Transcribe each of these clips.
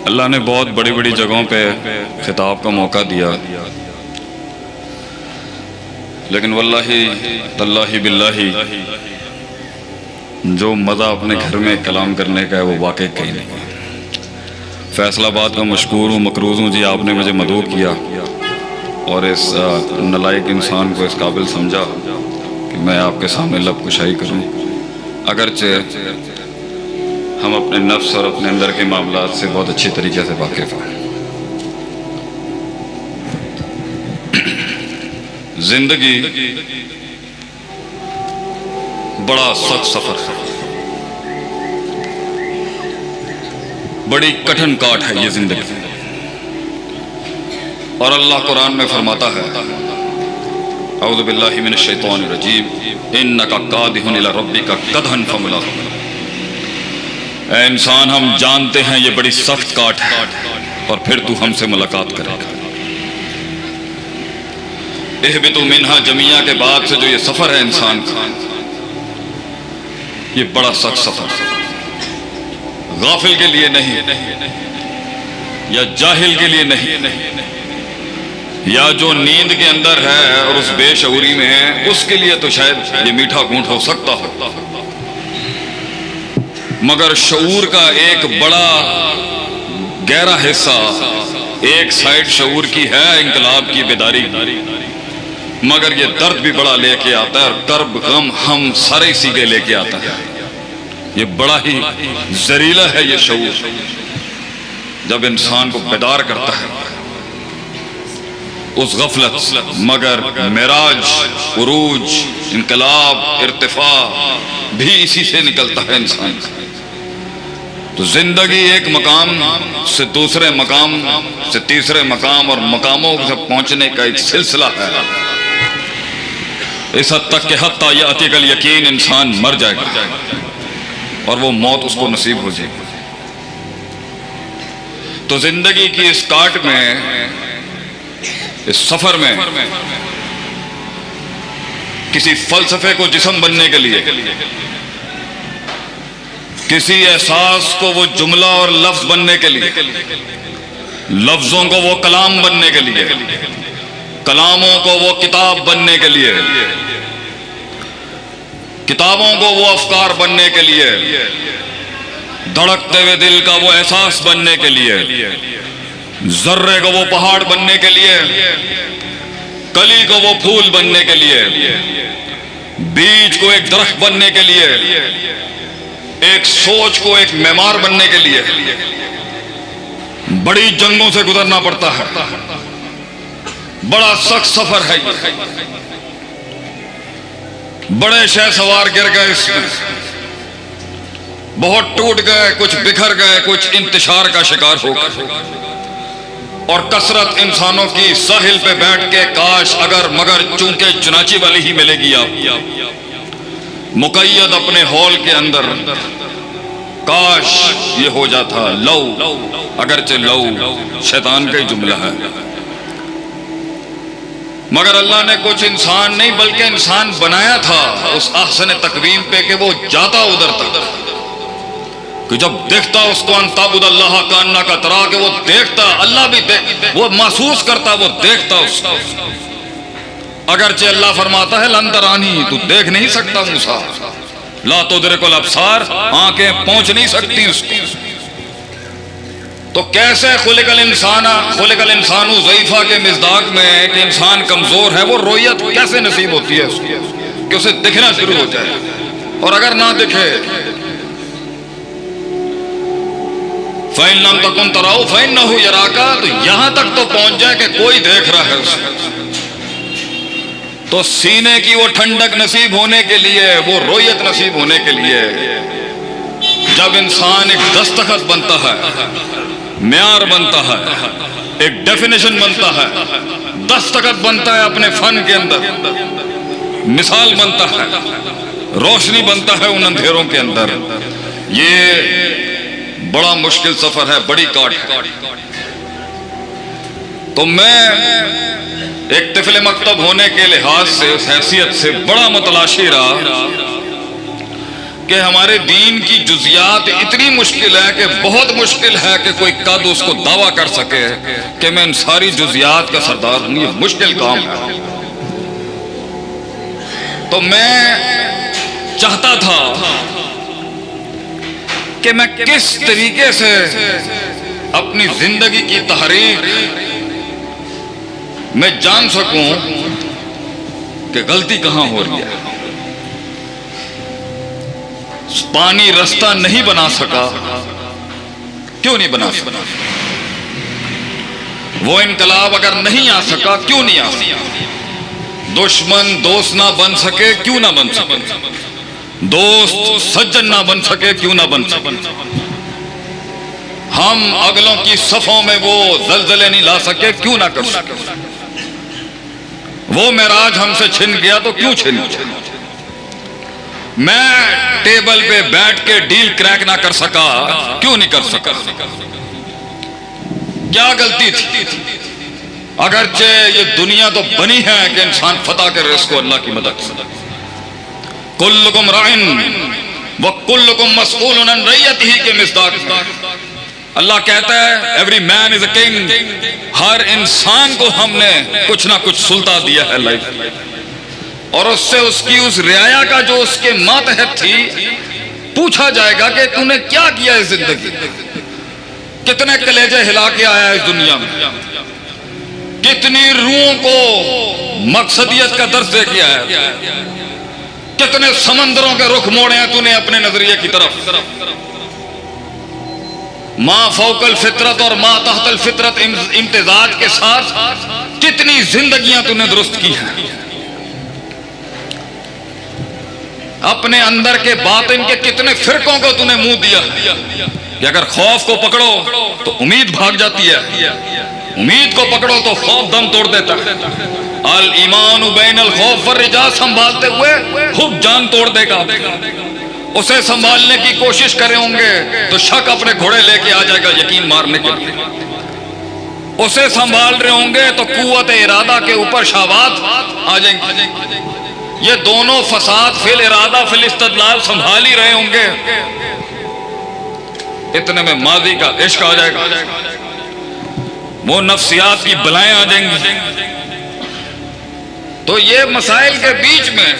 अल्लाह ने बहुत बड़ी बड़ी जगहों पे खिताब का मौका दिया, लेकिन वल्लाही तल्लाही बिल्लाही जो मज़ा अपने घर में कलाम करने का है वो वाकई कहीं नहीं है। फैसलाबाद का मशकूर हूँ, मकरूज़ हूँ जी, आपने मुझे मदऊ किया और इस नलायक इंसान को इस काबिल समझा कि मैं आपके सामने लब कुशाई करूँ। अगरचे हम अपने नफ्स और अपने अंदर के मामलात से बहुत अच्छी तरीके से वाकिफ़ हैं। जिंदगी बड़ा सख्त सफर है, बड़ी कठिन काट है ये जिंदगी। और अल्लाह कुरान में फरमाता है, औज़ु बिल्लाहि मिनश शैतानिर रजीम, इन्नका कादिहुन इला रब्बिका कदहन फमुलाक़। ऐ इंसान, हम जानते हैं ये बड़ी सख्त काट है और फिर तू हमसे मुलाकात करेगा। इहबितु मिन्हा जमिया के बाद से जो ये सफर है इंसान का, ये बड़ा सख्त सफर है। गाफिल के लिए नहीं, या जाहिल के लिए नहीं, या जो नींद के अंदर है और उस बेशऊरी में है, उसके लिए तो शायद ये मीठा घूंट हो सकता हो, मगर शऊर का एक बड़ा गहरा हिस्सा, एक साइड शऊर की है इंकलाब की बेदारी, मगर ये दर्द भी बड़ा लेके आता है और कर्ब गम हम सारे सीगे लेके आता है। ये बड़ा ही जरीला है ये शऊर, जब इंसान को बेदार करता है उस गफलत। मगर मेराज, उरूज, इनकलाब, इर्तिफा भी इसी से निकलता है इंसान। तो जिंदगी एक मकाम से दूसरे मकाम से तीसरे मकाम और मकामों से पहुंचने का एक सिलसिला है। इस हद तक के हत्ता यातिकल यकीन इंसान मर जाएगा और वो मौत उसको नसीब हो जाएगी। तो जिंदगी की इस काट में, इस सफर में, किसी फलसफे को जिस्म बनने के लिए, किसी एहसास को वो जुमला और लफ्ज बनने के लिए, लफ्जों को वो कलाम बनने के लिए, कलामों को वो किताब बनने के लिए, किताबों को वो अफकार बनने के लिए, धड़कते हुए दिल का वो एहसास बनने के लिए, जर्रे को वो पहाड़ बनने के लिए, कली को वो फूल बनने के लिए, बीज को एक दरख्त बनने के लिए, एक सोच को एक मेमार बनने के लिए बड़ी जंगों से गुजरना पड़ता है। बड़ा सख्त सफर है ये। बड़े शहसवार गिर गए इसमें, बहुत टूट गए, कुछ बिखर गए, कुछ इंतशार का शिकार हो गए, और कसरत इंसानों की साहिल पे बैठ के काश अगर मगर चूंकि चुनाची वाली ही मिलेगी आप मुकैयद अपने हॉल के अंदर, काश ये हो जाता लौ, अगरचे लौ शैतान का ही जुमला है, मगर अल्लाह ने कुछ इंसान नहीं बल्कि इंसान बनाया था उस ahsan तकवीम पे कि वो जाता उधर तक कि जब देखता उसको अंताबुदल्लाह का अन्ना का तरा, के वो देखता, अल्लाह भी वो महसूस करता, वो देखता उसको। अगरचे अल्लाह फरमाता है लन तरानी, तू देख नहीं सकता मूसा, ला तुदरिकुल अब्सार, आंखें पहुंच नहीं सकती उसको। तो कैसे खुलिकल इंसानु ज़ईफा के मिज़दाक में कि इंसान कमजोर है, वो रोयत कैसे नसीब होती है उसको कि उसे दिखना शुरू हो जाए, और अगर ना दिखे फ़इन लम तकुन तराउ फ़इन्नहु यराका, तो यहां तक तो पहुंच जाए कि कोई देख रहा है उसे। तो सीने की वो ठंडक नसीब होने के लिए, वो रोयत नसीब होने के लिए, जब इंसान एक दस्तखत बनता है, म्यार बनता है, एक डेफिनेशन बनता है, दस्तखत बनता है अपने फन के अंदर, मिसाल बनता है, रोशनी बनता है उन अंधेरों के अंदर। ये बड़ा मुश्किल सफर है, बड़ी काट है। तो मैं एक तिफले मकतब होने के लिहाज से, उस हैसियत से बड़ा मुतलाशी रहा कि हमारे दीन की जुजियात इतनी मुश्किल है कि बहुत मुश्किल है कि कोई कद उसको दावा कर सके कि मैं इन सारी जुजियात का सरदार हूं। ये मुश्किल काम है। तो मैं चाहता था कि मैं किस तरीके से अपनी जिंदगी की तहरीर में जान सकूं कि गलती कहां हो रही है। पानी रास्ता नहीं बना सका, क्यों नहीं बना सका? वो इनकलाब अगर नहीं आ सका, क्यों नहीं आ सका? दुश्मन दोस्त ना बन सके, क्यों ना बन सके? दोस्त सज्जन ना बन सके, क्यों ना बन सके? हम अगलों की सफों में वो जलजले नहीं ला सके, क्यों ना कर सके? वो मेराज हमसे छिन गया तो क्यों छिन गया? मैं टेबल पे बैठ के डील क्रैक ना कर सका, क्यों नहीं कर सका? क्या गलती थी? अगरचे ये दुनिया तो बनी है कि इंसान फतह करे इसको अल्लाह की मदद से। कुल्लुकुम राइन व कुल्लुकुम मसऊलुन अन रइयतिही के मिस्दाक अल्लाह कहता है every man is a king. हर इंसान को हमने कुछ ना कुछ सुल्ता दिया है लाइफ में, और उससे उसकी उस रियाया का जो उसके मातहत थी पूछा जाएगा कि तूने क्या किया इस जिंदगी, कितने कलेजे हिला के आया इस दुनिया में, कितनी रूहों को मकसदियत का दर्ज दे के आया, कितने समंदरों के रुख मोड़े हैं तूने अपने नजरिए की तरफ। माँ फौकल फितरत और माँ तहतल फितरत इम्तिजाज के साथ कितनी जिंदगियां तूने दुरुस्त की हैं। अपने अंदर के बातिन के कितने फिरकों को तूने मुंह दिया कि अगर खौफ को पकड़ो तो उम्मीद भाग जाती है, उम्मीद को पकड़ो तो खौफ दम तोड़ देता है। अल ईमान बैन अल खौफ वर रिजा संभालते हुए खूब जान तोड़ देगा। उसे संभालने की कोशिश करे होंगे तो शक अपने घोड़े लेके आ जाएगा यकीन मारने के लिए। उसे संभाल रहे होंगे तो कुव्वत इरादा के ऊपर शहवात आ जाएंगे। ये दोनों फसाद फिल इरादा फिल इस्तदलाल संभाल ही रहे होंगे, इतने में माजी का इश्क आ जाएगा, वो नफ्सियात की बलाएं आ जाएंगी। तो ये मसाइल के बीच में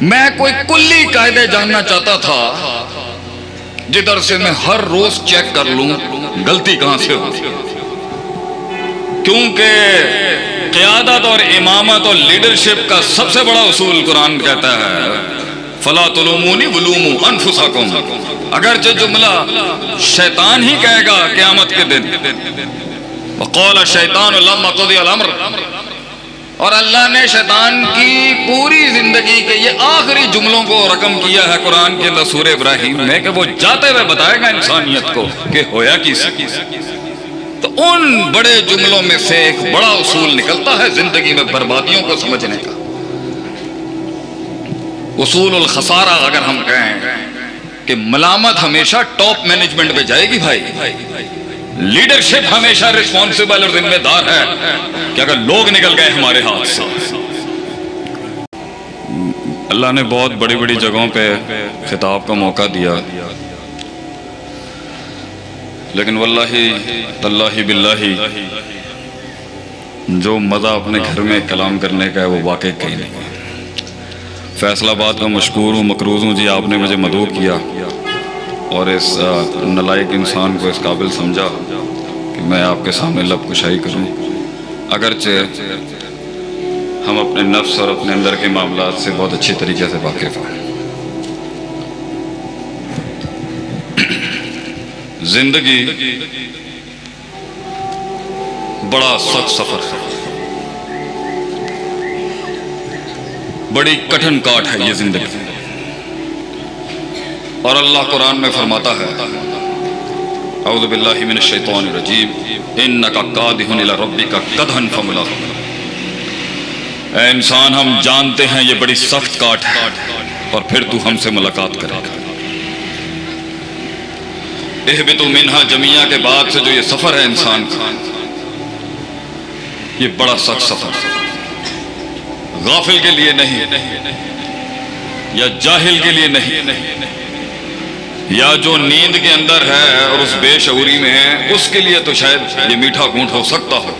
मैं कोई कुल्ली कायदे जानना चाहता था जिधर से मैं हर रोज चेक कर लूं गलती कहां से हो। क्योंकि क़ियादत और इमामत और लीडरशिप का सबसे बड़ा उसूल कुरान कहता है फला तुलूमुनी वलूमू अनफुसकुम। अगरचे जुमला शैतान ही कहेगा क़यामत के दिन वक़ाल शैतान लम्मा क़ुदियल अम्र, और अल्लाह ने शैतान की पूरी जिंदगी के ये आखिरी जुमलों को रकम किया है कुरान के अंदर सूरह इब्राहिम में कि वो जाते हुए बताएगा इंसानियत को कि होया किसी। तो उन बड़े जुमलों में से एक बड़ा उसूल निकलता है जिंदगी में बर्बादियों को समझने का। उसूलुल खसारा अगर हम कहें कि मलामत हमेशा टॉप मैनेजमेंट पे जाएगी भाई, लीडरशिप हमेशा रिस्पॉन्सिबल और जिम्मेदार है कि अगर लोग निकल गए हमारे हाथ से। अल्लाह ने बहुत बड़ी बड़ी जगहों पे खिताब का मौका दिया, लेकिन वल्लाही तल्लाही बिल्लाही जो मज़ा अपने घर में कलाम करने का है वो वाकई कहीं नहीं। फैसलाबाद का मशकूर हूँ, मकरूज़ हूँ जी, आपने मुझे मदऊ किया और इस नलायक इंसान को इस काबिल समझा कि मैं आपके सामने लब कुशाई करूँ। अगरचे हम अपने नफ्स और अपने अंदर के मामलात से बहुत अच्छी तरीके से वाकिफ़ हैं। जिंदगी बड़ा सख्त सफर है, बड़ी कठिन काट है ये जिंदगी। और अल्लाह कुरान में फरमाता है औज़ु बिल्लाहि मिनश शैतानिर रजीम इन्नका कादिहुन इला रब्बिका कदहन फमुलाक़ी। ऐ इंसान हम जानते हैं ये बड़ी सख्त काट है और फिर तू हमसे मुलाकात करेगा। इहबितु मिन्हा जमिया के बाद से जो ये सफर है इंसान का, ये बड़ा सख्त सफर है। गाफिल के लिए नहीं, या जाहिल के लिए नहीं, या जो नींद के अंदर है और उस बेशऊरी में है, उसके लिए तो शायद ये मीठा घूंट हो सकता हो।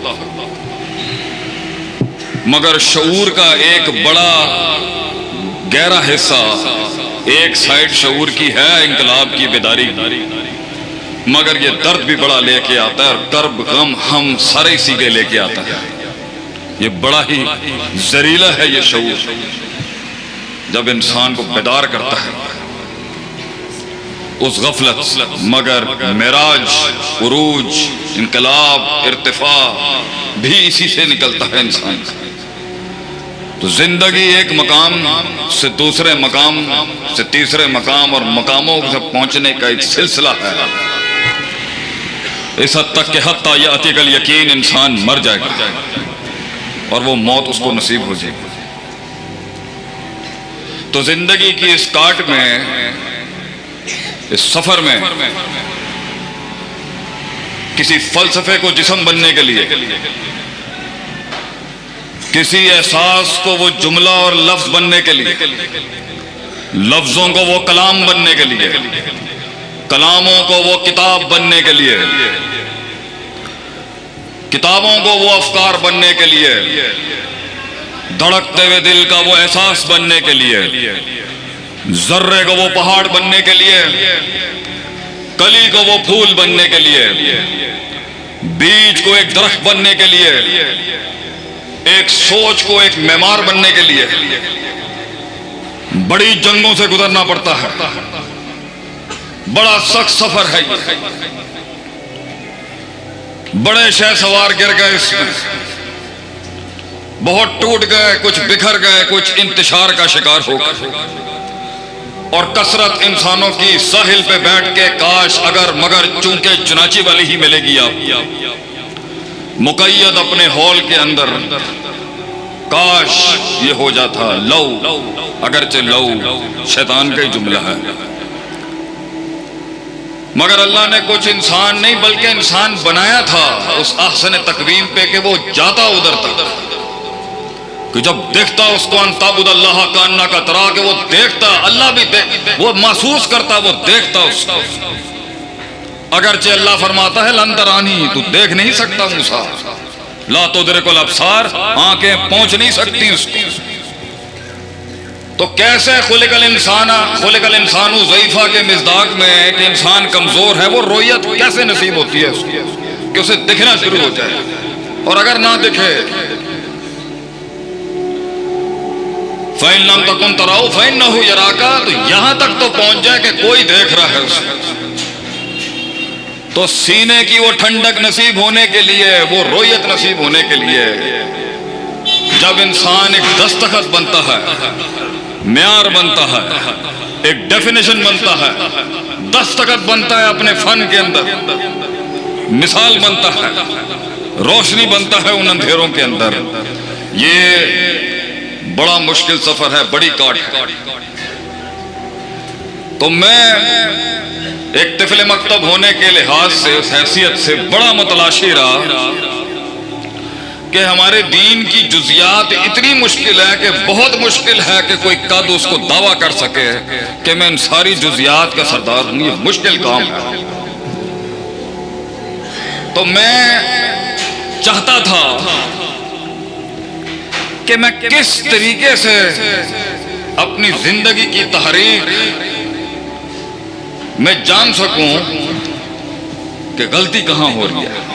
मगर शऊर का एक बड़ा गहरा हिस्सा, एक साइड शऊर की है इंकलाब की बेदारी, मगर ये दर्द भी बड़ा लेके आता है और कर्ब गम हम सारे इसी के लेके आता है। ये बड़ा ही जहरीला है ये शऊर, जब इंसान को बेदार करता है उस गफलत। मगर मेराज, उरूज, इनकलाब, इर्तिफा भी इसी से निकलता है इंसान। तो जिंदगी एक मकाम से दूसरे मकाम से तीसरे मकाम और मकामों से पहुंचने का एक सिलसिला है, इस हद तक कि हत्ता यातिकल यकीन इंसान मर जाएगा और वो मौत उसको नसीब हो जाएगी। तो जिंदगी की इस काट में, इस सफर में, किसी फलसफे को जिस्म बनने के लिए, किसी एहसास को वो जुमला और लफ्ज बनने के लिए, लफ्जों को वो कलाम बनने के लिए, कलामों को वो किताब बनने के लिए, किताबों को वो अफकार बनने के लिए, धड़कते हुए दिल का वो एहसास बनने के लिए, जर्रे को वो पहाड़ बनने के लिए, कली को वो फूल बनने के लिए, बीज को एक दरख्त बनने के लिए, एक सोच को एक मेमार बनने के लिए बड़ी जंगों से गुजरना पड़ता है। बड़ा सख्त सफर है, बड़े शहसवार गिर गए इसमें, बहुत टूट गए, कुछ बिखर गए, कुछ इंतशार का शिकार हो गए। और कसरत इंसानों की साहिल पे बैठ के काश अगर मगर चूंकि चुनाची वाली ही मिलेगी आप मुकैयद अपने हॉल के अंदर, काश ये हो जाता लौ, अगरचे लौ शैतान का ही जुमला है, मगर अल्लाह ने कुछ इंसान नहीं बल्कि इंसान बनाया था उस ahsan तकवीम पे कि वो जाता उधर तक कि जब देखता उसको अंताबुदल्लाह का अन्ना का तरा, के वो देखता, अल्लाह भी वो महसूस करता, वो देखता उसको। अगरचे अल्लाह फरमाता है लंतरानी, तू देख नहीं सकता मूसा, ला तो दरकुल अब्सार, आंखें पहुंच नहीं सकती उसको। तो कैसे खुलिकल इंसानु ज़ईफा के मिज़दाक में कि इंसान कमजोर है, वो रोयत कैसे नसीब होती है उसकी कि उसे दिखना शुरू हो जाए, और अगर ना दिखे फ़इन लम तकुन तराउ फ़इन्नहु यराका, तो यहां तक तो पहुंच जाए कि कोई देख रहा है उसे। तो सीने की वो ठंडक नसीब होने के लिए, वो रोयत नसीब होने के लिए, जब इंसान एक दस्तखत बनता है, म्यार बनता है, एक डेफिनेशन बनता है, दस्तखत बनता है अपने फन के अंदर, मिसाल बनता है, रोशनी बनता है उन अंधेरों के अंदर। ये बड़ा मुश्किल सफर है, बड़ी काट है। तो मैं एक तिफले मकतब होने के लिहाज से, उस हैसियत से बड़ा मुतलाशी रहा कि हमारे दीन की जुजियात इतनी मुश्किल है कि बहुत मुश्किल है कि कोई कद उसको दावा कर सके कि मैं इन सारी जुजियात का सरदार हूं। ये मुश्किल काम है। तो मैं चाहता था कि मैं किस तरीके से अपनी जिंदगी की तहरीक मैं जान सकूं कि गलती कहां हो रही है।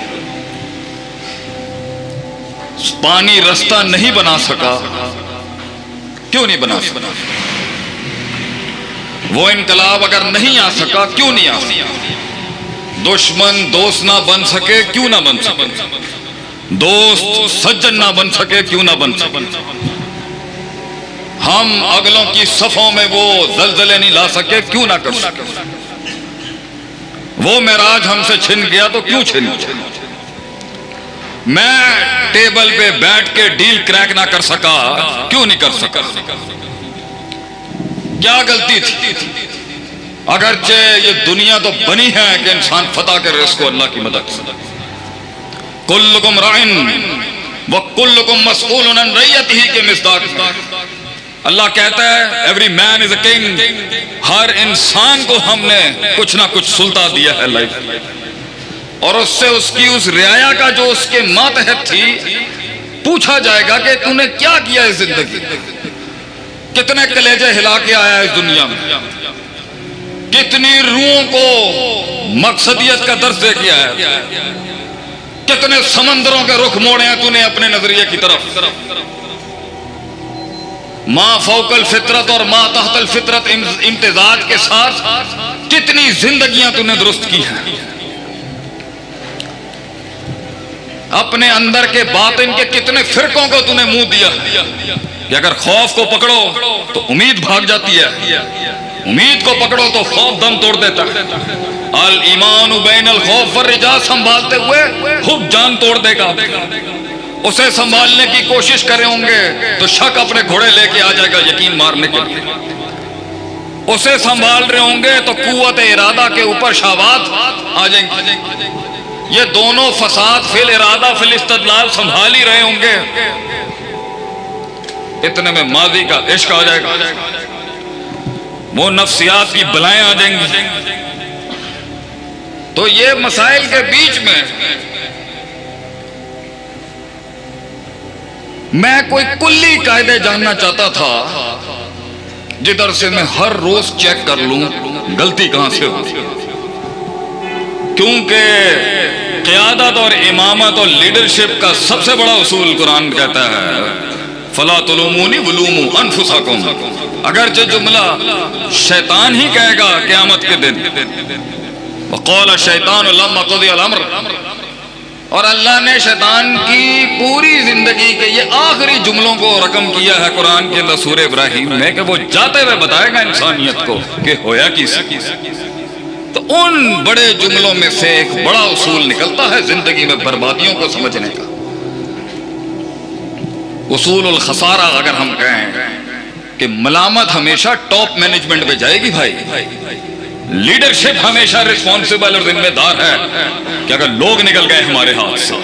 पानी रास्ता नहीं बना सका, क्यों नहीं बना सका? वो इनकलाब अगर नहीं आ सका, क्यों नहीं आ सका? दुश्मन दोस्त ना बन सके, क्यों ना बन सके? दोस्त सज्जन ना बन सके, क्यों ना बन सके? हम अगलों की सफों में वो जलजले नहीं ला सके, क्यों ना कर सके? वो मेराज हमसे छिन गया तो क्यों छिन गया? मैं टेबल पे बैठ के डील क्रैक ना कर सका, क्यों नहीं कर सका? क्या गलती थी? अगरचे ये दुनिया तो बनी है कि इंसान फतह करे इसको अल्लाह की मदद से। कुल्लुकुम राइन वकुल्लुकुम मसऊलुन अन रइयतिही के मिस्दाक। अल्लाह कहता है every man is a king, हर इंसान को हमने कुछ ना कुछ सुल्तान दिया है लाइफ, और उससे उसकी उस रियाया का जो उसके मातहत थी पूछा जाएगा कि तूने क्या किया इस जिंदगी, कितने कलेजे हिला के आया इस दुनिया में, कितनी रूहों को मकसदियत का दर्ज दे के आया, कितने समंदरों के रुख मोड़े हैं तूने अपने नजरिए की तरफ। माँ फौकल फितरत और माँ तहतल फितरत इम्तिजाज के साथ कितनी जिंदगियां तूने दुरुस्त की हैं। अपने अंदर के बातिन के कितने फिरकों को तूने मुंह दिया कि अगर खौफ को पकड़ो तो उम्मीद भाग जाती है, उम्मीद को पकड़ो तो खौफ दम तोड़ देता है। अल ईमान बैन अल खौफ वर रिजा संभालते हुए खूब जान तोड़ देगा। उसे संभालने की कोशिश करे होंगे तो शक अपने घोड़े लेके आ जाएगा यकीन मारने के लिए। उसे संभाल रहे होंगे तो कुव्वत इरादा के ऊपर शहवात आ जाएंगे। ये दोनों फसाद फिल इरादा फिल इस्तदलाल संभाल ही रहे होंगे, इतने में माजी का इश्क आ जाएगा, वो नफ्सियात की बलाएं आ जाएंगी। तो ये मसाइल के बीच में मैं कोई कुल्ली कायदे जानना चाहता था जिधर से मैं हर रोज चेक कर लूं गलती कहां से हो, क्योंकि क़यादत और इमामत और लीडरशिप का सबसे बड़ा उसूल कुरान कहता है फला तुलूमुनी वलूमू अनफुसकुम। अगर जो जुमला शैतान ही कहेगा क़यामत के दिन, वक़ाल शैतान लम्मा क़ुदियल अम्र, और अल्लाह ने शैतान की पूरी जिंदगी के ये आखिरी जुमलों को रकम किया है कुरान के अंदर सूरह इब्राहिम में कि वो जाते हुए बताएगा इंसानियत को कि होया किसी। तो उन बड़े जुमलों में से एक बड़ा उसूल निकलता है जिंदगी में बर्बादियों को समझने का, उसूलुल खसारा। अगर हम कहें कि मलामत हमेशा टॉप मैनेजमेंट पे जाएगी भाई, लीडरशिप हमेशा रिस्पॉन्सिबल और जिम्मेदार है कि अगर लोग निकल गए हमारे हाथ से